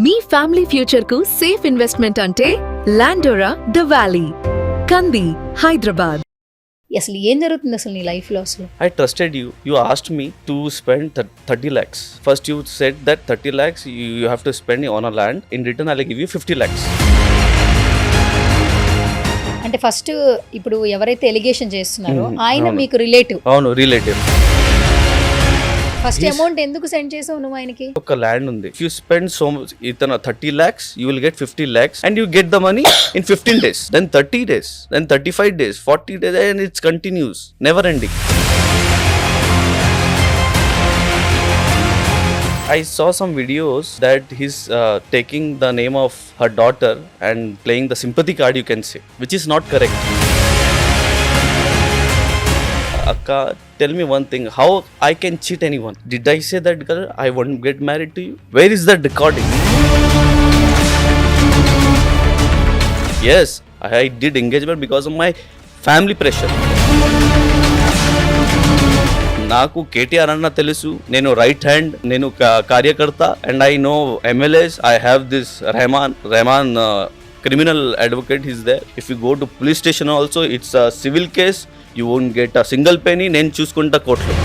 మీ family future కు safe investment అంటే లాండోరా the valley, కంది, హైదరాబాద్. అసలు ఏం జరుగుతుంది అసలు నీ లైఫ్ లో అసలు? I trusted you. You asked me to spend 30 lakhs. First you said that 30 lakhs you have to spend on a land. In return I'll give you 50 lakhs. అంటే ఫస్ట్ ఇప్పుడు ఎవరైతే ఎలిగేషన్ చేస్తున్నారో ఆయన మీకు రిలేటివ్? అవును, relative. First amount ఎందుకు send చేసావు నువ్వు ఆయనకి? ఒక ల్యాండ్ ఉంది. If you spend so much, ఇతను 30 lakhs, you will get 50 lakhs and you get the money in 15 days, then 30 days, then 35 days, 40 days, and it's continuous, never ending. I saw some videos that he's taking the name of her daughter and playing the sympathy card, you can say, which is not correct. Akka, tell me one thing, how I can cheat anyone? Did I say that girl I won't get married to you? Where is that recording? Yes, I did engagement because of my family pressure. నాకు కేటీఆర్ అన్న తెలుసు, నేను right hand, నేను కార్యకర్త, and I know MLAs. I have this Rehman criminal advocate is there. If you go to police station also it's a civil case, you won't get a single penny. నేను చూసుకుంటా కోర్టులో.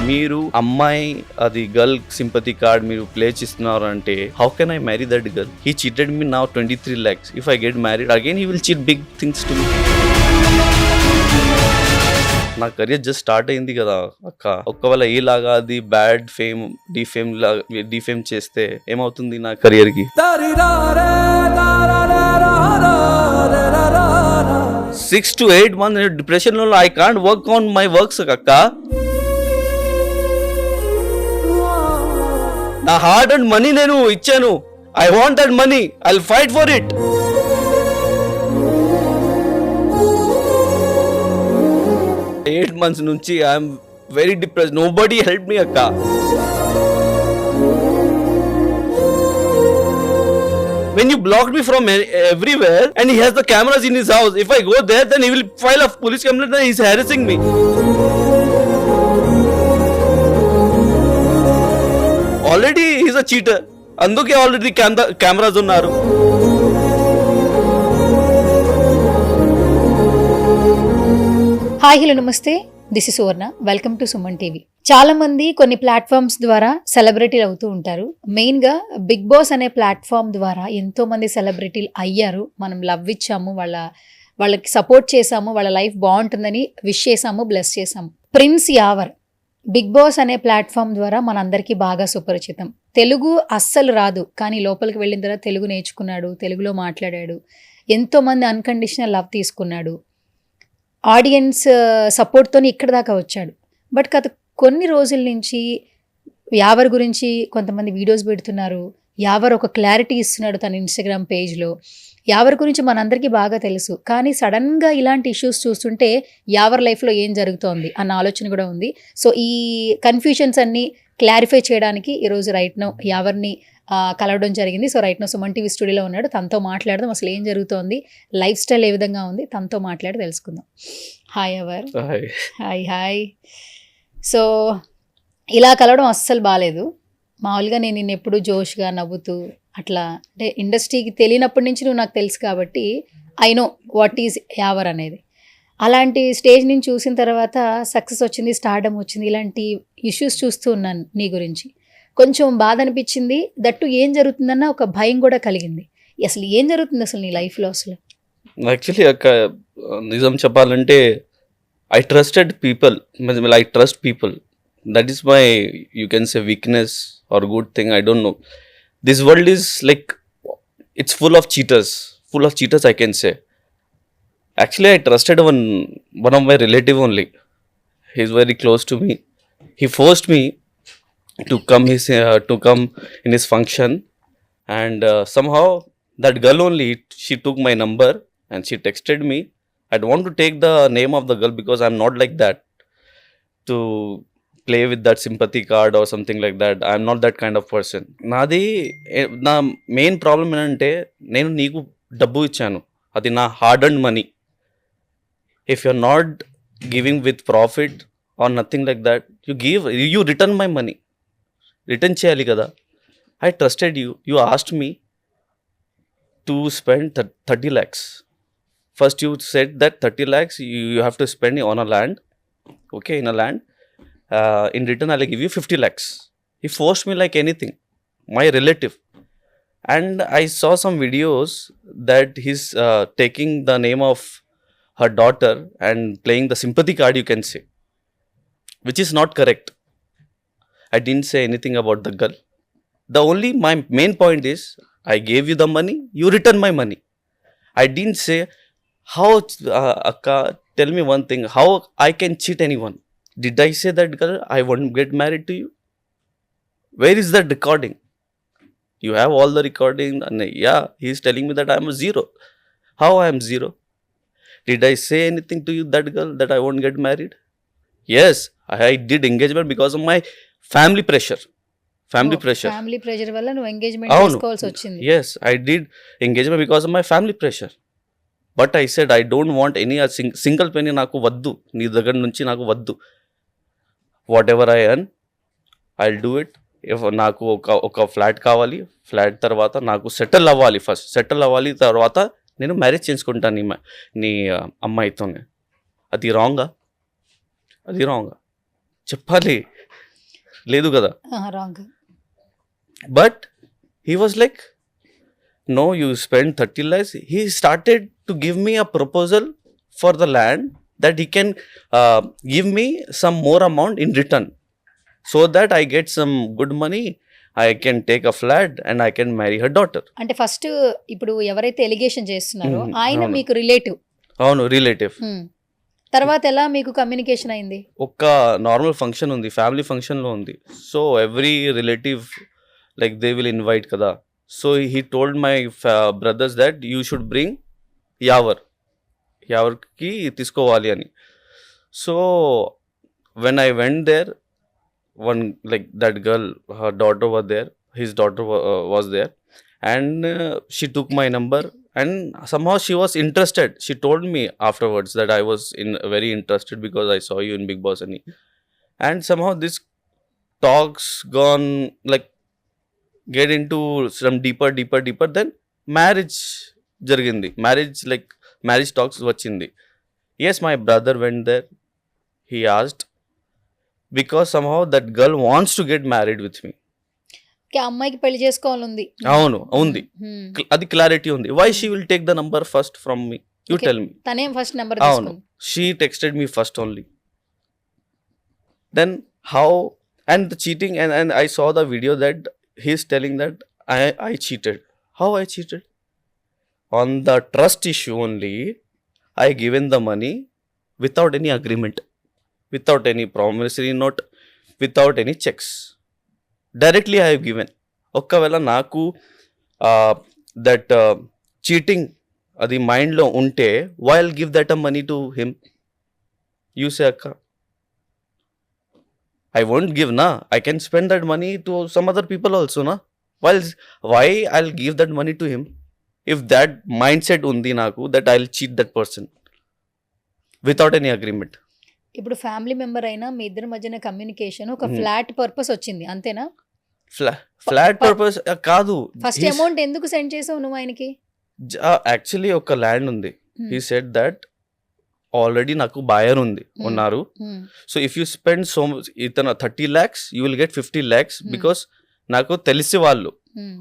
మీరు అమ్మాయి అది గర్ల్ సింపతి కార్డ్ మీరు play చేస్తున్నారు అంటే how can I marry that girl? He cheated me now 23 lakhs. If I get married again he will cheat big things to మీ. నా కెరియర్ జస్ట్ స్టార్ట్ అయింది కదా అక్క. ఒక్కవేళ ఈలాగా అది బ్యాడ్ ఫేమ్ డిఫేమ్ చేస్తే ఏమవుతుంది నా కెరియర్ కి? 6 to 8 months డిప్రెషన్ లో I can't work on my works అక్క. నా హార్డ్ అండ్ మనీ నేను ఇచ్చాను. I want that money. I will fight for it. 8 months నుంచి I'm very depressed. Nobody help me అక్క. When you blocked me from everywhere and he has the cameras in his house, if I go there then he will file a police complaint and he's harassing me. Already he's a cheater. అందుకే already cameras ఉన్నారు. Hi, hello, నమస్తే. This is Suvarna. Welcome to Suman TV. చాలా మంది కొన్ని platforms ద్వారా సెలబ్రిటీలు అవుతూ ఉంటారు. మెయిన్గా బిగ్ బాస్ అనే ప్లాట్ఫామ్ ద్వారా ఎంతో మంది సెలబ్రిటీలు అయ్యారు. మనం లవ్ ఇచ్చాము, వాళ్ళకి సపోర్ట్ చేసాము, వాళ్ళ లైఫ్ బాగుంటుందని విష్ చేసాము, బ్లెస్ చేసాము. ప్రిన్స్ యావర్ బిగ్ బాస్ అనే ప్లాట్ఫామ్ ద్వారా మనందరికీ బాగా సుపరిచితం. తెలుగు అస్సలు రాదు, కానీ లోపలికి వెళ్ళిన తర్వాత తెలుగు నేర్చుకున్నాడు, తెలుగులో మాట్లాడాడు, ఎంతోమంది అన్కండిషనల్ లవ్ తీసుకున్నాడు, ఆడియన్స్ సపోర్ట్తో ఇక్కడ దాకా వచ్చాడు. బట్ గత కొన్ని రోజుల నుంచి యావర్ గురించి కొంతమంది వీడియోస్ పెడుతున్నారు. యావర్ ఒక క్లారిటీ ఇస్తున్నాడు తన ఇన్స్టాగ్రామ్ పేజ్లో. యావర్ గురించి మనందరికీ బాగా తెలుసు, కానీ సడన్గా ఇలాంటి ఇష్యూస్ చూస్తుంటే యావర్ లైఫ్లో ఏం జరుగుతోంది అన్న ఆలోచన కూడా ఉంది. సో ఈ కన్ఫ్యూషన్స్ అన్నీ క్లారిఫై చేయడానికి ఈరోజు రైట్ నౌ యావర్ని కలవడం జరిగింది. So right now Suman TV స్టూడియోలో ఉన్నాడు. తనతో మాట్లాడదాం, అసలు ఏం జరుగుతోంది, లైఫ్ స్టైల్ ఏ విధంగా ఉంది, తనతో మాట్లాడి తెలుసుకుందాం. Hi ever. హాయ్. సో ఇలా కలవడం అస్సలు బాగాలేదు. మామూలుగా నేను నిన్ను ఎప్పుడు జోష్గా నవ్వుతూ అట్లా, అంటే ఇండస్ట్రీకి తెలియనప్పటి నుంచి నువ్వు నాకు తెలుసు కాబట్టి I know what is your అనేది. అలాంటి స్టేజ్ నుంచి చూసిన తర్వాత సక్సెస్ వచ్చింది, స్టార్డమ్ వచ్చింది, ఇలాంటి ఇష్యూస్ చూస్తూ ఉన్నాను నీ గురించి. కొంచెం బాధ అనిపించింది, దట్టు ఏం జరుగుతుందన్న ఒక భయం కూడా కలిగింది. అసలు ఏం జరుగుతుంది అసలు నీ లైఫ్లో అసలు? యాక్చువల్లీ అక్క నిజం చెప్పాలంటే I trusted people. I trust people. That is my you can say weakness are good thing, I don't know. This world is like it's full of cheaters I can say. Actually I trusted one of my relative only. He's very close to me. He forced me to come in his function, and somehow that girl only, she took my number and she texted me. I don't want to take the name of the girl because I'm not like that to play with that sympathy card or something like that. I'm not that kind of person. నా main problem ఏంటంటే నేను నీకు డబ్బు ఇచ్చాను, అది నా hard and money. If you're not giving with profit or nothing like that, you return my money. Return చేయాలి కదా. I trusted you. You asked me to spend 30 lakhs. First you said that 30 lakhs you have to spend on a land, okay, in a land. In return I'll give you 50 lakhs. He forced me like anything, my relative. And I saw some videos that he's taking the name of her daughter and playing the sympathy card, you can say, which is not correct. I didn't say anything about the girl. My main point is, I gave you the money, you return my money. I didn't say how, Akka, tell me one thing, how I can cheat anyone. Did I say that girl, I won't get married to you? Where is that recording? You have all the recording, and yeah, he's telling me that I am a zero. How I am zero? Did I say anything to you, that girl, that I won't get married? Yes, I did engagement because of my family pressure. Family pressure. Family pressure వల్ల నువ్వు engagement అవును. చేసుకోవాల్సి వచ్చింది. Yes, I did engagement because of my family pressure. But I said I don't want any single penny నాకు వద్దు, నీ దగ్గర నుంచి నాకు వద్దు. Whatever I earn, I'll do it. If నాకు ఒక ఫ్లాట్ కావాలి, ఫ్లాట్ తర్వాత నాకు సెటిల్ అవ్వాలి, ఫస్ట్ సెటిల్ అవ్వాలి, తర్వాత నేను మ్యారేజ్ చేసుకుంటాను నీ అమ్మాయితోనే. అది రాంగా? అది రాంగా చెప్పాలి, లేదు కదా. Wrong. But he was like, no, you spend 30 lakhs. He started to give me a proposal for the land that he can give me some more amount in return, so that I get some good money, I can take a flat and I can marry her daughter. అంటే first ఇప్పుడు ఎవరైతే allegation చేస్తున్నారో ఆయన అవును. మీకు relative. అవును, relative. తర్వాత ఎలా మీకు కమ్యూనికేషన్ అయింది? ఒక నార్మల్ ఫంక్షన్ ఉంది, ఫ్యామిలీ ఫంక్షన్లో ఉంది. So every relative like they will invite kada. So he told my brothers that you should bring yavar ki tiskoవాలి అని. So when I went there, one like that girl, her daughter was there, his daughter was there, and she took my number, and somehow she was interested. She told me afterwards that I was very interested because I saw you in Bigg Boss ani. And somehow this talks gone like get into some deeper, then marriage jarigindi. Marriage talks vachindi. Yes, my brother went there. He asked because somehow that girl wants to get married with me. అమ్మాయికి పెళ్లి చేసుకోవాలంది. అవును, ఉంది, అది clarity ఉంది. Why she will take the number first from me? You tell me. తనేం first number అవును, she texted me first only. Then how? And the cheating, and I saw the video that he's telling that I cheated. How I cheated? On the trust issue only, I given the money without any agreement, without any promissory note, without any checks. Directly I have given. ఒక్కవేళ నాకు that cheating అది మైండ్లో ఉంటే, why I'll give that money to him? You say, Akka. I won't give, na. I can spend that money to some other people also, na. Why I'll give that money to him? If that mindset undi naku, that I'll cheat that person without any agreement. ఇప్పుడు family member అయినా మీ ఇద్దరి మధ్యన communication ఒక flat purpose వచ్చింది, అంతేనా? Flat purpose కాదు. First amount ఎందుకు send చేసావు నువ్వు ఆయనకి? యాక్చువల్లీ ఒక ల్యాండ్ ఉంది. He said that ఆల్రెడీ నాకు బయర్ ఉన్నారు. So if you spend so ఇతను 30 lakhs, you will get 50 lakhs because నాకు తెలిసి వాళ్ళు.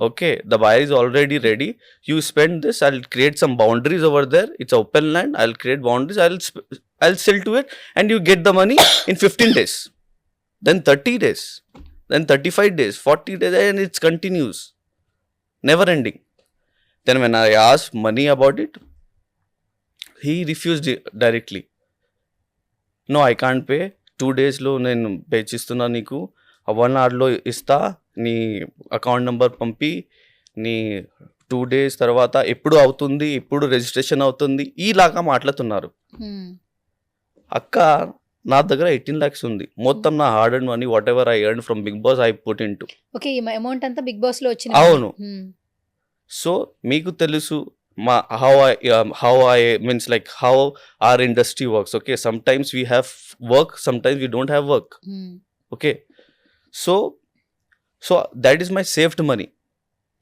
Okay, the buyer is already ready. You spend this, I will create some boundaries over there. It's open land. I will create boundaries. I will sell to it and you get the money in 15 days, then 30 days, then 35 days, 40 days, and it's continues, never ending. Then when I asked money about it, he refused directly. No, I can't pay. 2 days లో నేను pay చేస్తున్నా నీకు, 1 hourలో ఇస్తా, నీ account number పంపి, నీ 2 days తర్వాత ఎప్పుడు అవుతుంది, ఎప్పుడు రిజిస్ట్రేషన్ అవుతుంది, ఈలాగా మాట్లాడుతున్నారు. అక్క, నా దగ్గర 18 lakhs ఉంది. మొత్తం నా hard and money, whatever I earn from Bigg Boss, I put in to. Okay, ఈ అమౌంట్ అంతా బిగ్ బాస్ లో వచ్చింది. అవును. సో మీకు తెలుసు how I means like how our industry works. Okay, sometimes we have work, sometimes we don't have work. Okay, so So that is my saved money.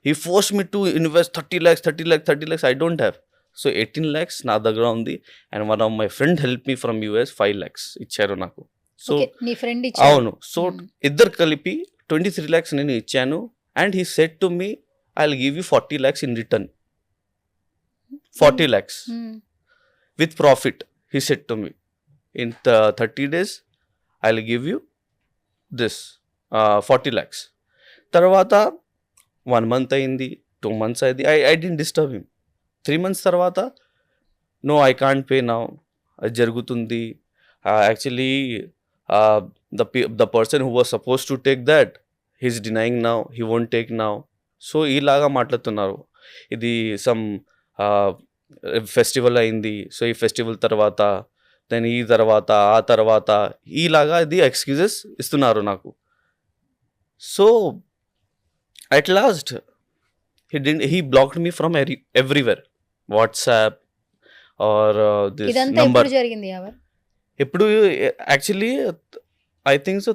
He forced me to invest 30 lakhs, 30 lakhs, 30 lakhs. I don't have. So 18 lakhs నా దగ్గర ఉంది. And one of my friend helped me from US 5 lakhs ఇచ్చారు నాకు. So okay నీ friend అవును. So ఇద్దరు కలిపి 23 lakhs నేను ఇచ్చాను. And he said to me, I'll give you 40 lakhs in return. 40 lakhs with profit. He said to me, in 30 days, I'll give you this 40 lakhs. తర్వాత 1 month అయింది, 2 months అయింది. I didn't disturb him. 3 months తర్వాత, no, I can't pay now. అది జరుగుతుంది. Actually, the person who was supposed to take that, he's denying now. He won't take now. So ఇలాగా మాట్లాడుతున్నారు. ఇది some festival అయింది. So ఈ festival తర్వాత then ఈ తర్వాత ఆ తర్వాత ఇలాగా ఇది ఎక్స్క్యూజెస్ ఇస్తున్నారు నాకు. So at last he blocked me from everywhere. WhatsApp or this ఇదంతా నంబర్. ఎప్పుడు జరిగింది ఎవరు? ఎప్పుడు actually I think so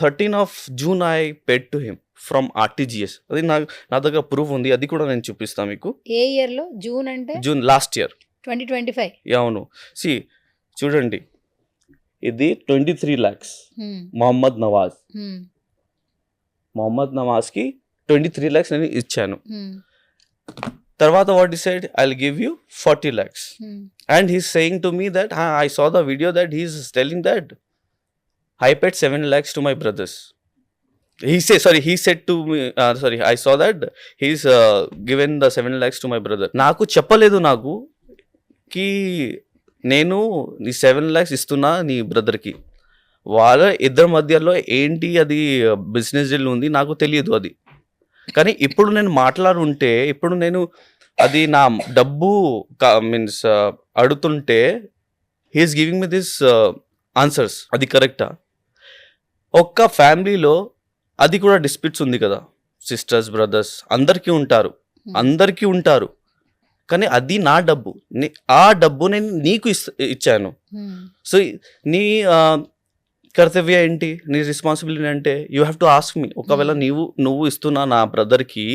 13 of June I paid to him from RTGS. అది నా దగ్గర ప్రూఫ్ ఉంది, అది కూడా నేను చూపిస్తాను మీకు. ఏ ఇయర్ లో? జూన్ అంటే జూన్ లాస్ట్ ఇయర్ 2025. అవును. సి చూడండి, ఇది 23 lakhs మొహమ్మద్ నవాజ్కి 23 lakhs నేను ఇచ్చాను. తర్వాత what decide I will give you 40 lakhs. And he's saying to me that I saw the video that he's telling that I paid 7 lakhs to my brothers. He said to me, I saw that he's given the 7 lakhs to my brother. నాకు చెప్పలేదు నాకు కి నేను నీ 7 lakhs ఇస్తున్నా నీ బ్రదర్కి. వాళ్ళ ఇద్దరి మధ్యలో ఏంటి అది బిజినెస్ డీల్ ఉంది, నాకు తెలియదు అది. కానీ ఇప్పుడు నేను మాట్లాడుంటే, ఇప్పుడు నేను అది నా డబ్బు మీన్స్ అడుగుతుంటే he's giving me this answers. అది కరెక్టా? ఒక్క ఫ్యామిలీలో అది కూడా డిస్ప్యూట్స్ ఉంది కదా, సిస్టర్స్ బ్రదర్స్ అందరికీ ఉంటారు. కానీ అది నా డబ్బు, ఆ డబ్బు నేను నీకు ఇచ్చాను. సో నీ కర్తవ్యం ఏంటి, నీ రెస్పాన్సిబిలిటీ అంటే you have to ask me. ఒకవేళ నువ్వు ఇస్తున్నా నా బ్రదర్కి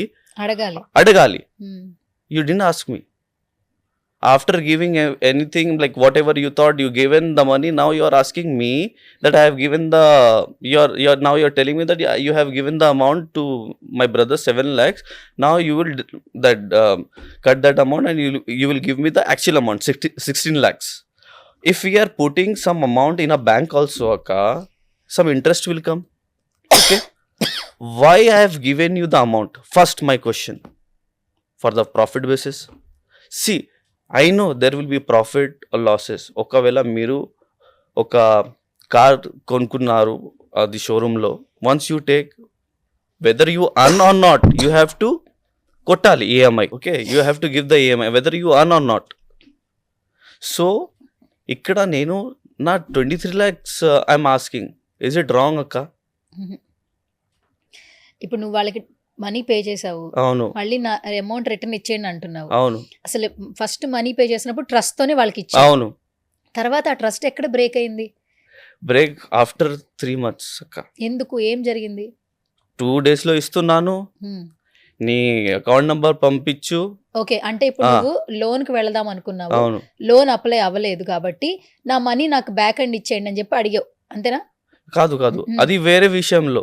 అడగాలి. You didn't ask me. After giving anything, like whatever you thought you given the money, now you are asking me that I have given now you're telling me that you have given the amount to my brother 7 lakhs. Now you will cut that amount and you will give me the actual amount 16 lakhs. If we are putting some amount in a bank also, some interest will come. Okay. Why I have given you the amount? First my question, for the profit basis. See, I know there will be profit or losses. ఒకవేళ మీరు ఒక car కొనుక్కున్నారు అది షోరూంలో, once you take, whether you earn or not, you have to కొట్టాలి EMI. Okay, you have to give the EMI whether you earn or not. So ఇక్కడ నేను నా 23 lakhs I'm asking, is it wrong అక్క? ఇప్పుడు నువ్వు వాళ్ళకి money pay చేసావు, అవును, మళ్ళీ నా అమౌంట్ రిటర్న్ ఇచ్చేయండి అంటున్నావు. అవును. అసలు ఫస్ట్ మనీ పే చేసినప్పుడు ట్రస్ట్ తోనే వాళ్ళకి ఇచ్చావు. అవును. తర్వాత ఆ ట్రస్ట్ ఎక్కడ బ్రేక్ అయింది? బ్రేక్ ఆఫ్టర్ 3 months అక్క. ఎందుకు? ఏం జరిగింది? 2 days లో ఇస్తున్నాను, నీ అకౌంట్ నంబర్ పంపించు. ఓకే, అంటే ఇప్పుడు నువ్వు లోన్ కి వెళదాం అనుకున్నావు, అవును, లోన్ అప్లై అవ్వలేదు కాబట్టి నా మనీ నాకు బ్యాక్ అండ్ ఇచ్చేయండి అని చెప్పి అడిగావు, అంతేనా? కాదు, అది వేరే విషయంలో.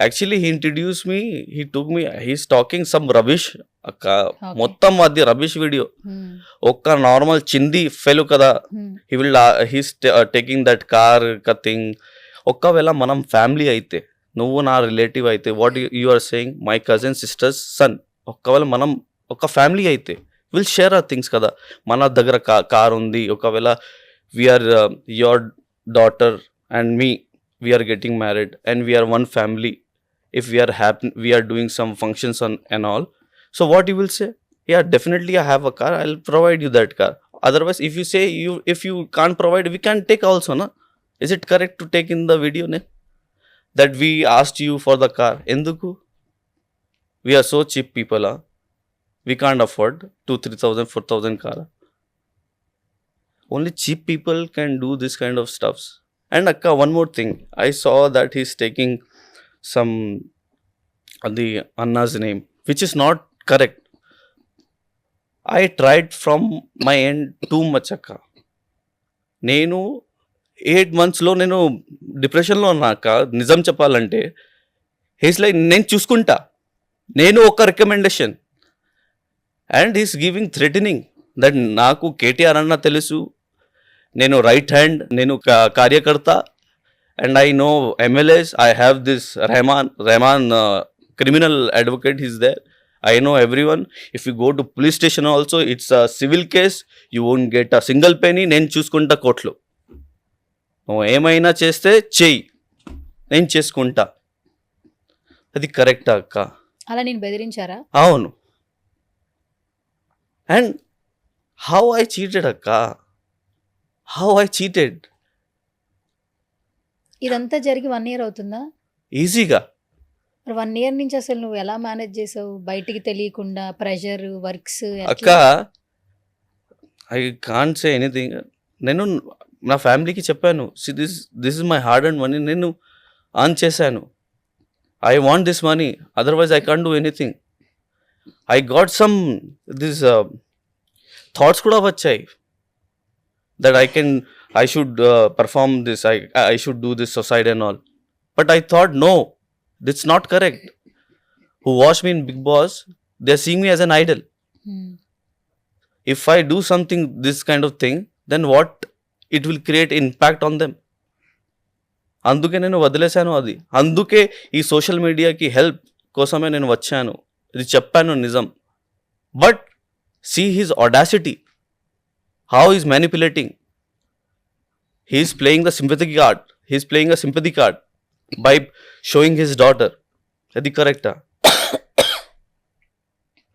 Actually he introduce me, he took me, he's talking some rubbish అక్క. మొత్తం అది రబిష్ వీడియో. ఒక్క నార్మల్ చింది ఫెలు కదా, he's taking that car thing. ఒకవేళ మనం ఫ్యామిలీ అయితే, నువ్వు నా రిలేటివ్ అయితే, what you are saying my cousin sister's son, ఒకవేళ మనం ఒక ఫ్యామిలీ అయితే విల్ షేర్ ఆర్ థింగ్స్ కదా. మన దగ్గర కార్ ఉంది, ఒకవేళ we are your daughter and me, we are getting married and we are one family. If we are doing some functions and all, so what you will say, yeah, definitely I have a car, I'll provide you that car. Otherwise if you say if you can't provide, we can take also, na? Is it correct to take in the video ne that we asked you for the car? Enduku? We are so cheap people, we can't afford 2,000-3,000 4,000 car. Only cheap people can do this kind of stuffs. And akka, one more thing, I saw that he's taking some అది అన్నా's name, which is not correct. I tried from my end too much అక్క. నేను 8 monthsలో నేను డిప్రెషన్లో ఉన్నాక నిజం చెప్పాలంటే he's like నేను చూసుకుంటా, నేను ఒక recommendation, and he's giving threatening that నాకు కేటీఆర్ అన్న తెలుసు, నేను రైట్ హ్యాండ్, నేను కార్యకర్త, and I know MLAs, I have this Rehman criminal advocate, is there, I know everyone. If you go to police station also, it's a civil case. You won't get a single penny. నేను చూసుకుంటా కోర్టులో. నువ్వు ఏమైనా చేస్తే చెయ్యి, నేను చేసుకుంటా. అది కరెక్టా అక్క? అలా నేను బెదిరించారా? అవును. అండ్ హౌ ఐ చీటెడ్ అక్క, హౌ ఐ చీటెడ్. ఇదంతా జరిగి 1 year అవుతుందా? ఈజీగా. 1 year నుంచి అసలు నువ్వు ఎలా మేనేజ్ చేసావు? బయటికి తెలియకుండా ప్రెషర్, వర్క్స్ అక్క, ఐ కాంట్ సే ఎనీథింగ్. నేను నా ఫ్యామిలీకి చెప్పాను, this is my hard and money, నేను ఆన్ చేశాను, I want this money, otherwise I can't do anything. I got some this thoughts కూడా వచ్చాయి that I should perform this, I should do this society and all. But I thought no, that's not correct. Who watch me in Big Boss, they're seeing me as an idol. If I do something this kind of thing, then what it will create impact on them. అందుకే నేను వదిలేశాను అది. అందుకే ఈ social మీడియాకి help కోసమే నేను వచ్చాను, ఇది చెప్పాను నిజం. But see his audacity, how is manipulating. He's playing the sympathy card, he's playing a sympathy card by showing his daughter. అది కరెక్టా?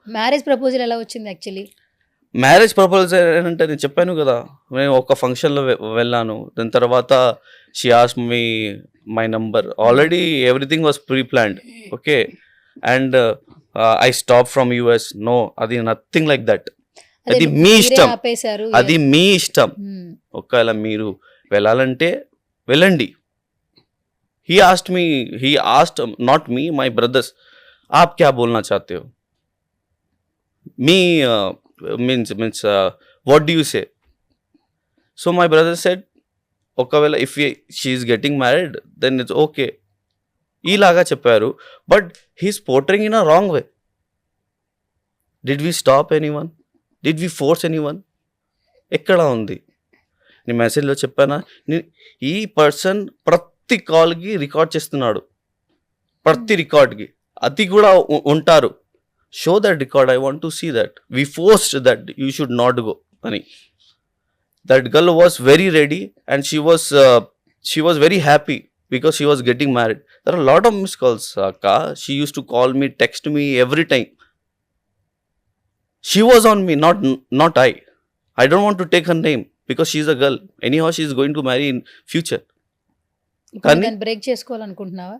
మ్యారేజ్ ప్రపోజల్ ఎలా వచ్చింది యాక్చువల్లీ? మ్యారేజ్ ప్రపోజల్ అంటే నేను చెప్పాను కదా, నేను ఒక ఫంక్షన్లో వెళ్ళాను, దాని తర్వాత she asked me my number. Already everything was pre planned, okay, and I stop from US. No, అది నథింగ్ లైక్ దట్. అది మీ ఇష్టం, అది మీ ఇష్టం. ఒకవేళ మీరు వెళ్ళాలంటే వెళ్ళండి. He asked not me, my brothers, आप क्या बोलना चाहते हो? Me means what do you say? So my brother said, ఒకవేళ if she is getting married, then it's okay. ఇలాగా చెప్పారు, but he's portraying in a wrong way. Did we stop anyone? Did we force anyone? ఎక్కడ ఉంది? నీ మెసేజ్లో చెప్పానా, ఈ person ప్రతి కాల్కి రికార్డ్ చేస్తున్నాడు, ప్రతి రికార్డ్కి. అది కూడా ఉంటారు, show that record, I want to see that. We forced that you should not go అని. That girl was very ready and she was very happy because she was getting married. There are lot of miss calls అక్క. She uses to call me, text me every time. She was on me, not I. I don't want to take her name because she is a girl. Anyhow she is going to marry in future. కానీ break చేసుకోవాలనుకుంటున్నావా?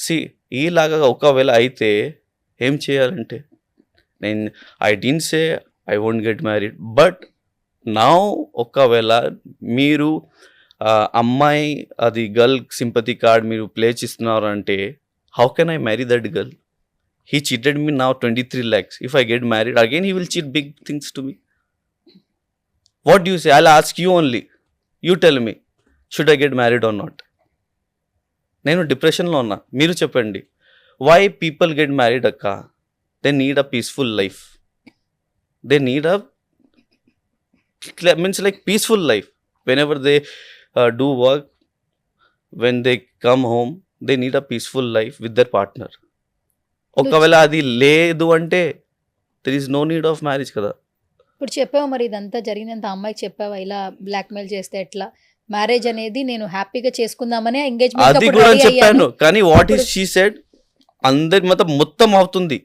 C ఈలాగా ఒకవేళ అయితే ఏం చేయాలంటే, నేను I didn't say I won't get married, but now ఒకవేళ మీరు అమ్మాయి అది గర్ల్ సింపతి కార్డ్ మీరు ప్లే చేస్తున్నారు అంటే, how can I marry that girl? He cheated me now 23 lakhs. If I get married again, he will cheat big things to me. What do you say? I'll ask you only. You tell me, should I get married or not? నేను డిప్రెషన్లో ఉన్నా, మీరు చెప్పండి. Why people get married అక్క? They need a peaceful life. They need a means like peaceful life. Whenever they do work, when they come home, they need a peaceful life with their partner. ఒకవేళ అది లేదు అంటే there is no need of marriage కదా. ఇప్పుడు చెప్పావా మరి, ఇదంతా జరిగినంత అమ్మాయికి చెప్పావా ఇలా బ్లాక్మెయిల్ చేస్తే ఎట్లా? మ్యారేజ్ అనేది నేను హ్యాపీగా చేసుకుందామని ఎంగేజ్మెంట్ అది కూడా చెప్పాను, కానీ వాట్ ఈస్ షీ సెడ్, అందరి మొత్తం అవుతుంది,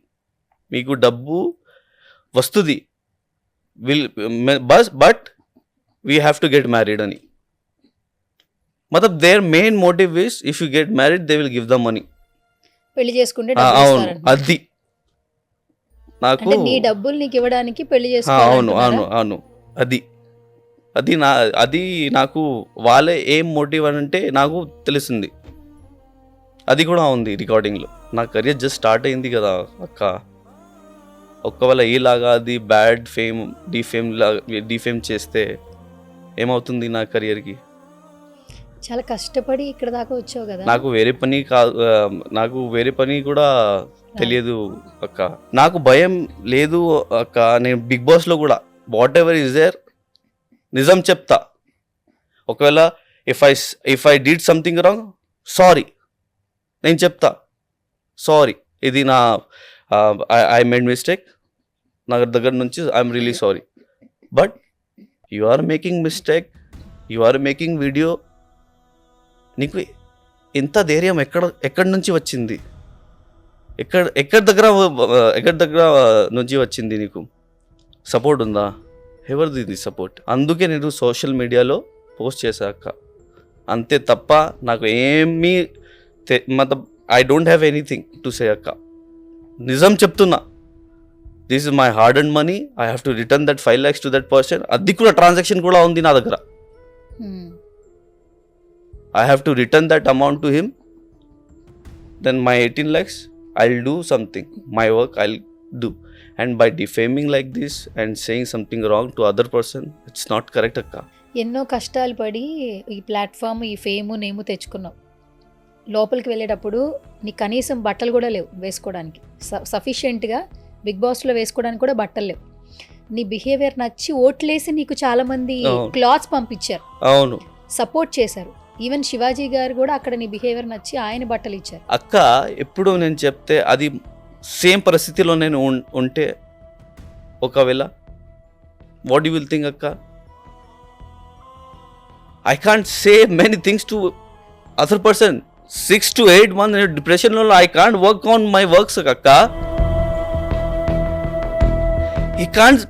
మీకు డబ్బు వస్తుంది, but we have to get married అని. Their main motive is if you get married they will give the money. పెళ్లి చేసుకుంటే అవును, అది నాకు నీ డబ్బులు నీకు ఇవ్వడానికి పెళ్లి అవును చేసుకోవాలి. అవును అవును, అది నాకు వాళ్ళే ఏం మోటివ్ అని అంటే నాకు తెలిసింది. అది కూడా ఉంది రికార్డింగ్లో. నా కెరియర్ జస్ట్ స్టార్ట్ అయింది కదా అక్క. ఒకవేళ ఈలాగా అది బ్యాడ్ ఫేమ్ డిఫేమ్ చేస్తే ఏమవుతుంది నా కెరియర్కి? చాలా కష్టపడి ఇక్కడ దాకా వచ్చావు కదా. నాకు వేరే పని కాదు, నాకు వేరే పని కూడా తెలియదు అక్క. నాకు భయం లేదు అక్క. నేను బిగ్ బాస్లో కూడా వాట్ ఎవర్ ఇస్ దేర్ నిజం చెప్తా. ఒకవేళ if I did something wrong, sorry నేను చెప్తా. సారీ, ఇది నా ఐ మేడ్ మిస్టేక్, నా దగ్గర నుంచి I'm really sorry. But you are making mistake, you are making video. నీకు ఎంత ధైర్యం ఎక్కడి నుంచి వచ్చింది? ఎక్కడి దగ్గర నుంచి వచ్చింది? నీకు సపోర్ట్ ఉందా? ఎవరిది ఇది సపోర్ట్? అందుకే నేను సోషల్ మీడియాలో పోస్ట్ చేశాక అంతే తప్ప నాకు ఏమీ I don't have anything to say అక్క. నిజం చెప్తున్నా. This is my hard and money. I have to return that 5 lakhs to that person. అది కూడా ట్రాన్సాక్షన్ కూడా ఉంది నా దగ్గర. I have to return that amount to him. Then my 18 lakhs, I'll do something. My work I'll do. And by defaming like this and saying something wrong to other person, it's not correct akka. ఎన్నో కష్టాలు పడి ఈ platform, ఈ fame, నేము తెచ్చుకున్నావు. లోపలికి వెళ్ళేటప్పుడు నీకు కనీసం బట్టలు కూడా లేవు వేసుకోవడానికి. సఫిషియెంట్గా బిగ్ బాస్లో వేసుకోవడానికి కూడా బట్టలు లేవు. నీ బిహేవియర్ నచ్చి ఓట్లేసి నీకు చాలామంది క్లాత్స్ పంపించారు, అవును, సపోర్ట్ చేశారు. ఈవెన్ శివాజీ గారు కూడా అక్కడ నీ బిహేవియర్ నచ్చి ఆయన బట్టలు ఇచ్చారు. అక్క ఎప్పుడు నేను చెప్తే అది సేమ్ పరిస్థితిలో నేను ఉంటే ఒకవేళ వాట్ యూ విల్ థింక్ అక్క? I can't say many things to other person. 6 to 8 months నేను డిప్రెషన్లో, I can't work on my works అక్క. He can't,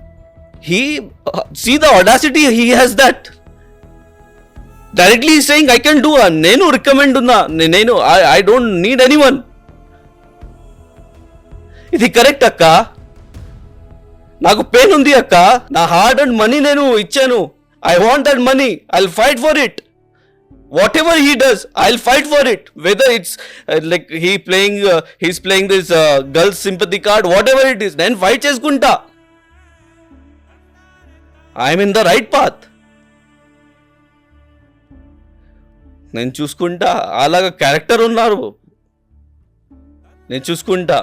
see the audacity he has that. Directly he's saying I can do, nenu recommend unna, nenu I don't need anyone. Idi correct akka? Naku pain undi akka. Na hard earned money nenu ichchanu. I want that money. I'll fight for it. Whatever he does, I'll fight for it. Whether it's like he's playing this girls sympathy card, whatever it is, then fight cheskunta. I'm in the right path. నేను చూసుకుంటా. అలాగా character ఉన్నారు, నేను చూసుకుంటా.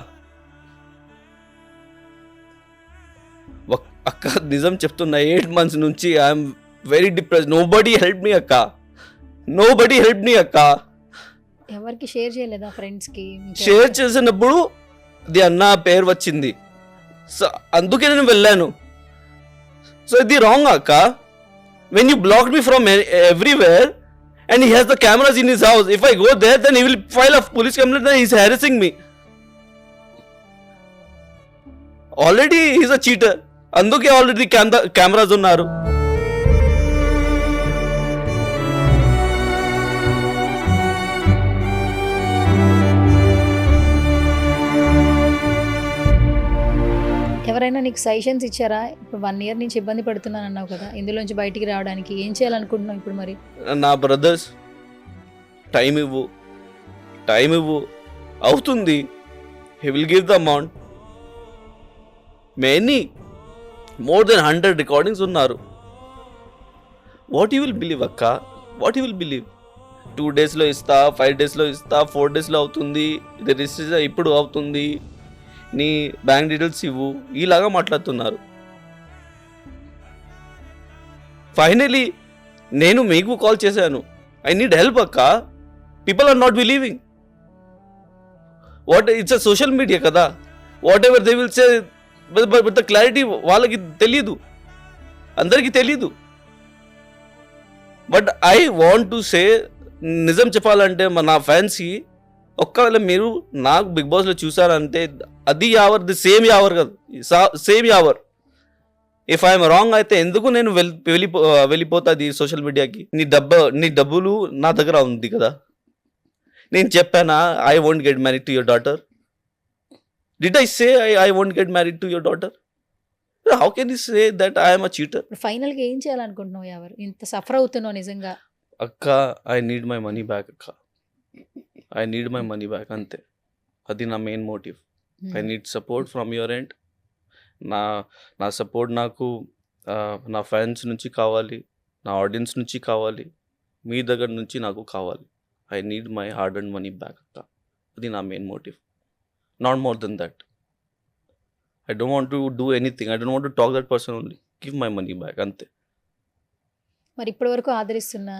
అక్క నిజం చెప్తున్నా, 8 months నుంచి I'm very depress. Nobody help me అక్క, నోబడీ హెల్ప్ మీ అక్క. ఎవరికి షేర్ చేయలేదా? ఫ్రెండ్స్కి షేర్ చేసినప్పుడు అది అన్న పేరు వచ్చింది, సో అందుకే నేను వెళ్ళాను. సో ఇది రాంగ్ అక్క. When you blocked me from everywhere and he has the cameras in his house, if I go there then he will file a police complaint that he is harassing me. Already he is a cheater. Anduke already cameras unnaru. ఎవరైనా నీకు suggestions ఇచ్చారా? ఇప్పుడు 1 year నుంచి ఇబ్బంది పడుతున్నాను అన్నావు కదా, ఇందులోంచి బయటికి రావడానికి ఏం చేయాలనుకుంటున్నావు ఇప్పుడు మరి? నా బ్రదర్స్ టైం ఇవ్వు అవుతుంది. He will give the amount. More than 100 recordings ఉన్నారు. వాట్ యూ విల్ బిలీవ్ అక్క? What you will believe? 2 daysలో ఇస్తా, 5 daysలో ఇస్తా, 4 daysలో అవుతుంది, ఇది రిజిస్టర్ ఇప్పుడు అవుతుంది, నీ బ్యాంక్ డీటెయిల్స్ ఇవ్వు, ఈలాగా మాట్లాడుతున్నారు. ఫైనలీ నేను మీకు కాల్ చేశాను, ఐ నీడ్ హెల్ప్ అక్క. People are not believing. It's a social media కదా, whatever they will say, but the clarity వాళ్ళకి తెలియదు, అందరికీ తెలియదు. But I want to say, నిజం చెప్పాలంటే నా ఫ్యాన్స్కి, ఒక్కవేళ మీరు నాకు బిగ్ బాస్లో చూసారంటే అది యావర్, ది సేమ్ యావర్ కదా, సేమ్ యావర్. ఇఫ్ ఐఎమ్ రాంగ్ అయితే ఎందుకు నేను వెళ్ళిపోతుంది సోషల్ మీడియాకి? నీ డబ్బులు నా దగ్గర ఉంది కదా. నేను చెప్పానా I won't get married to your daughter? Did I say I won't get married to your daughter? How can you say that I'm a cheater? ఫైనల్గా ఏం చేయాలనుకుంటున్నావు? ఎవరు ఇంత సఫర్ అవుతున్నావు నిజంగా? అక్క, I need my money back అక్క. I need my money back అంతే. అది నా main motive. I need support from your end. నా నా సపోర్ట్ నాకు నా ఫ్యాన్స్ నుంచి కావాలి, నా ఆడియన్స్ నుంచి కావాలి, మీ దగ్గర నుంచి నాకు కావాలి. I need my hard and money back అక్క. అది నా main motive. Not more than that. I don't want to do anything. I don't want to talk that person only. Give my money back అంతే. మరి ఇప్పటివరకు ఆదరిస్తున్న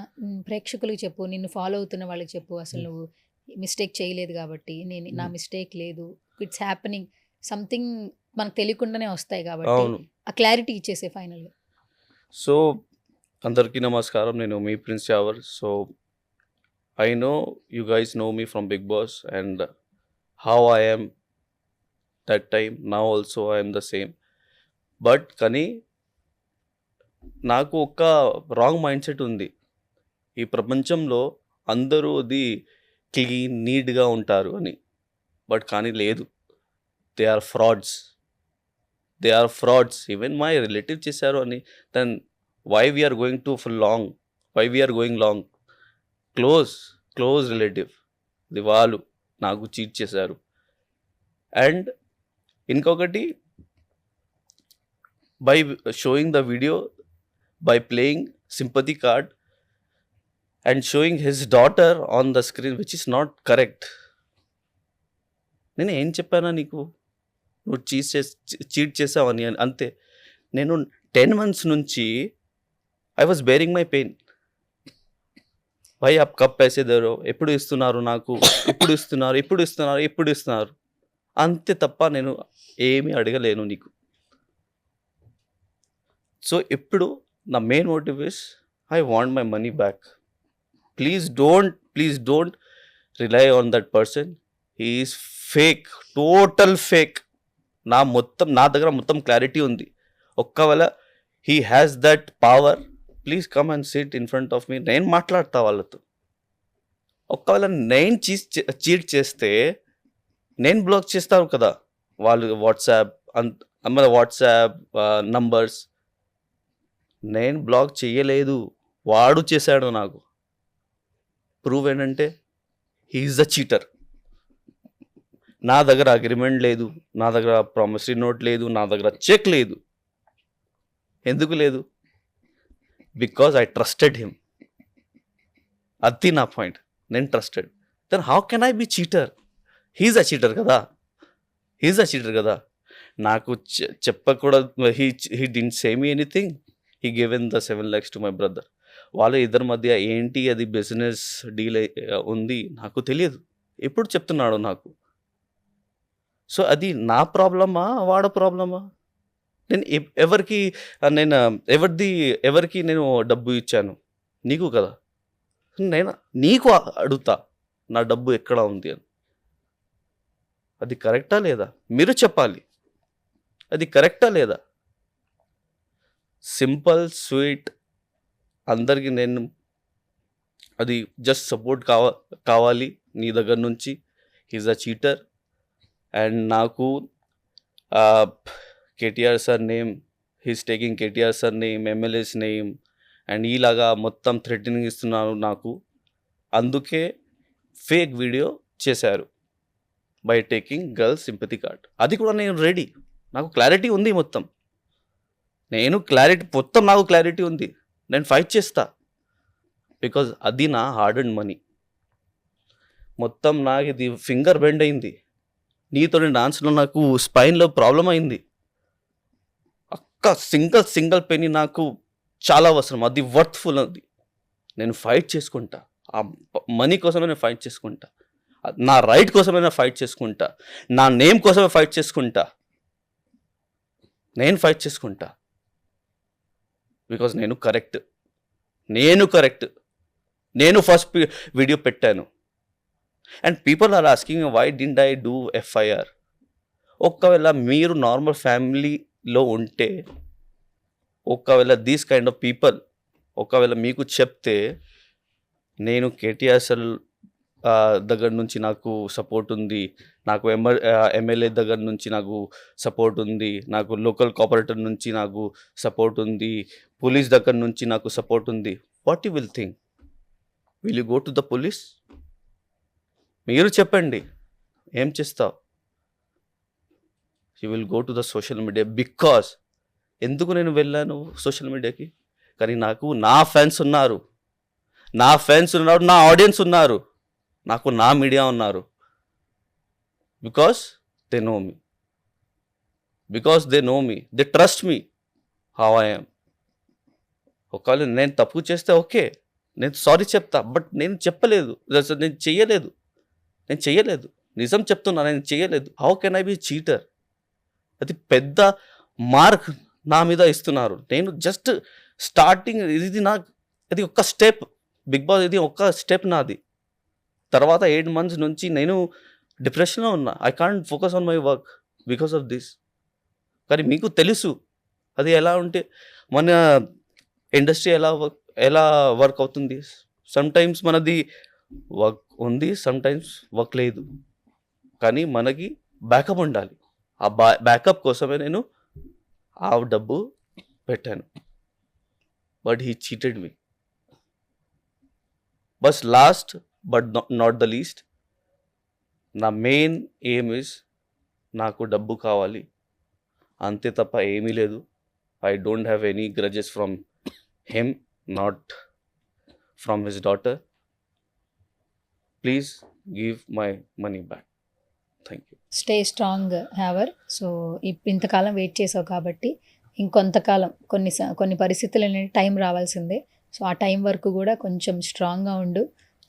ప్రేక్షకులకు చెప్పు, నిన్ను ఫాలో అవుతున్న వాళ్ళకి చెప్పు, అసలు నువ్వు మిస్టేక్ చేయలేదు కాబట్టి, నా మిస్టేక్ లేదు, ఇట్స్ హ్యాపెనింగ్, సంథింగ్ మనకు తెలియకుండానే వస్తాయి కాబట్టి అవును. ఆ క్లారిటీ ఇచ్చేసే ఫైనల్గా. సో అందరికీ నమస్కారం. నేను మీ prince Yawar. So I know you guys know me from Bigg Boss and how I am that time. Now also I am the same. But కానీ నాకు ఒక రాంగ్ మైండ్ సెట్ ఉంది. ఈ ప్రపంచంలో అందరూ అది క్లీన్ నీట్గా ఉంటారు అని. బట్ కానీ లేదు. They are frauds. Even my relative చేశారు అని. Then why we're going to full long, why we're going long? Close relative ఇది వాళ్ళు నాకు చీట్ చేశారు. అండ్ ఇంకొకటి, by showing the video, by playing sympathy card and showing his daughter on the screen, which is not correct. నేను ఏం చెప్పానా నీకు? నువ్వు చీట్ చేసావని అంతే. నేను 10 months నుంచి I was bearing my pain. భయ్ అప్ కప్ పైసే దేరో, ఎప్పుడు ఇస్తున్నారు నాకు, ఎప్పుడు ఇస్తున్నారు అంతే తప్ప నేను ఏమీ అడగలేను నీకు. సో ఇప్పుడు నా main motive is I want my money back. Please don't rely on that person. He is fake, total fake. నా దగ్గర మొత్తం క్లారిటీ ఉంది. ఒక్కవేళ he has that power, please come and sit in front of me. నేను మాట్లాడతా వాళ్ళతో. ఒక్కవేళ నేను cheat చేస్తే నేను బ్లాక్ చేస్తాను కదా. వాళ్ళు వాట్సాప్ నంబర్స్ నేను బ్లాక్ చేయలేదు, వాడు చేశాడు నాకు. ప్రూవ్ ఏంటంటే హీ ఈజ్ ద చీటర్. నా దగ్గర అగ్రిమెంట్ లేదు, నా దగ్గర ప్రామిసరీ నోట్ లేదు, నా దగ్గర చెక్ లేదు. ఎందుకు లేదు? Because I trusted him. అది నా పాయింట్. నేను trusted. Then how can I be cheater? He is a cheater కదా. నాకు చెప్పకూడదు. He didn't say me anything. He given the 7 lakhs to my brother. వాళ్ళ ఇద్దరి మధ్య ఏంటి అది బిజినెస్ డీల్ ఉంది నాకు తెలియదు. ఎప్పుడు చెప్తున్నాడు నాకు? సో అది నా ప్రాబ్లమా, వాడ ప్రాబ్లమా? నేను ఎవరికి నేను డబ్బు ఇచ్చాను? నీకు కదా. నేను నీకు అడుగుతా, నా డబ్బు ఎక్కడ ఉంది అని. అది కరెక్టా లేదా? మీరు చెప్పాలి. అది కరెక్టా లేదా? సింపుల్ స్వీట్ అందరికీ నేను అది జస్ట్ సపోర్ట్ కావాలి నీ దగ్గర నుంచి. He's a cheater. అండ్ నాకు KTR sir name, he's taking KTR sir name, MLAs name and ఈలాగా మొత్తం థ్రెటనింగ్ ఇస్తున్నారు నాకు. అందుకే ఫేక్ వీడియో చేశారు by taking girls sympathy card. అది కూడా నేను రెడీ. నాకు క్లారిటీ ఉంది మొత్తం. నాకు క్లారిటీ ఉంది. నేను ఫైట్ చేస్తా. బికాజ్ అది నా హార్డ్ అండ్ మనీ. మొత్తం నాకు ఇది ఫింగర్ బెండ్ అయింది. నీతో డాన్స్లో నాకు స్పైన్లో ప్రాబ్లం అయింది. సింగిల్ పెనీ నాకు చాలా అవసరం. అది వర్త్ఫుల్. అది నేను ఫైట్ చేసుకుంటా. ఆ మనీ కోసమే నేను ఫైట్ చేసుకుంటా. నా రైట్ కోసమే నేను ఫైట్ చేసుకుంటా. నా నేమ్ కోసమే ఫైట్ చేసుకుంటా. బికాజ్ నేను కరెక్ట్. నేను ఫస్ట్ వీడియో పెట్టాను. And people are asking why didn't I do FIR. ఒకవేళ మీరు నార్మల్ ఫ్యామిలీలో ఉంటే, ఒకవేళ దీస్ కైండ్ ఆఫ్ పీపుల్ ఒకవేళ మీకు చెప్తే, నేను కేటీఆర్ సార్ దగ్గర నుంచి నాకు సపోర్ట్ ఉంది, నాకు ఎమ్మెల్యే దగ్గర నుంచి నాకు సపోర్ట్ ఉంది, నాకు లోకల్ కోఆపరేటర్ నుంచి నాకు సపోర్ట్ ఉంది, పోలీస్ దగ్గర నుంచి నాకు సపోర్ట్ ఉంది. What you will think? Will you go to the police? మీరు చెప్పండి ఏం చేస్తావు? You will go to the social media because ఎందుకు నేను వెళ్ళాను సోషల్ మీడియాకి? కానీ నాకు నా ఫ్యాన్స్ ఉన్నారు, నా ఆడియన్స్ ఉన్నారు, నాకు నా మీడియా ఉన్నారు. Because they know me, they trust me how I am. ఒకవేళ నేను తప్పు చేస్తే ఓకే, నేను సారీ చెప్తా, బట్ నేను చెప్పలేదు, నేను చెయ్యలేదు, నిజం చెప్తున్నా, నేను చెయ్యలేదు. How can I be cheater? అది పెద్ద మార్క్ నా మీద ఇస్తున్నారు. నేను జస్ట్ స్టార్టింగ్, ఇది ఒక్క స్టెప్, బిగ్ బాస్ ఇది ఒక్క స్టెప్ నాది. తర్వాత 8 months నుంచి నేను డిప్రెషన్లో ఉన్నా. I can't focus on my work because of this. కానీ మీకు తెలుసు అది ఎలా ఉంటే మన ఇండస్ట్రీ ఎలా వర్క్ అవుతుంది. సమ్టైమ్స్ మనది వర్క్ ఉంది, సమ్టైమ్స్ వర్క్ లేదు, కానీ మనకి బ్యాకప్ ఉండాలి. ఆ బ్యాకప్ కోసమే నేను ఆ డబ్బు పెట్టాను. But he cheated me. But last but not the least, నా మెయిన్ ఎయిమ్ ఇస్ నాకు డబ్బు కావాలి, అంతే తప్ప ఏమీ లేదు. I don't have any grudges from him, not from his daughter. Please give my money back. Thank you. Stay strong Yawar. So ఇంతకాలం wait చేసావు కాబట్టి ఇంకొంతకాలం కొన్ని పరిస్థితులు అనేది టైం రావాల్సిందే. సో ఆ టైం వరకు కూడా కొంచెం స్ట్రాంగ్గా ఉండు.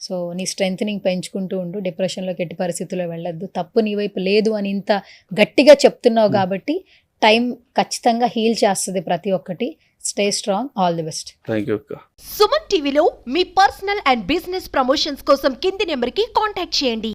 సో నీ స్ట్రెంగ్త్నింగ్ పెంచుకుంటూ ఉండు. డిప్రెషన్లోకి ఎట్టి పరిస్థితుల్లో వెళ్ళొద్దు. తప్పు నీ వైపు లేదు అని ఇంత గట్టిగా చెప్తున్నావు కాబట్టి టైం ఖచ్చితంగా హీల్ చేస్తుంది ప్రతి ఒక్కటి. Stay strong. All the best. Thank you అక్క. సుమన్ టీవీలో మీ పర్సనల్ అండ్ బిజినెస్ ప్రమోషన్స్ కోసం కింది నెంబర్కి కాంటాక్ట్ చేయండి.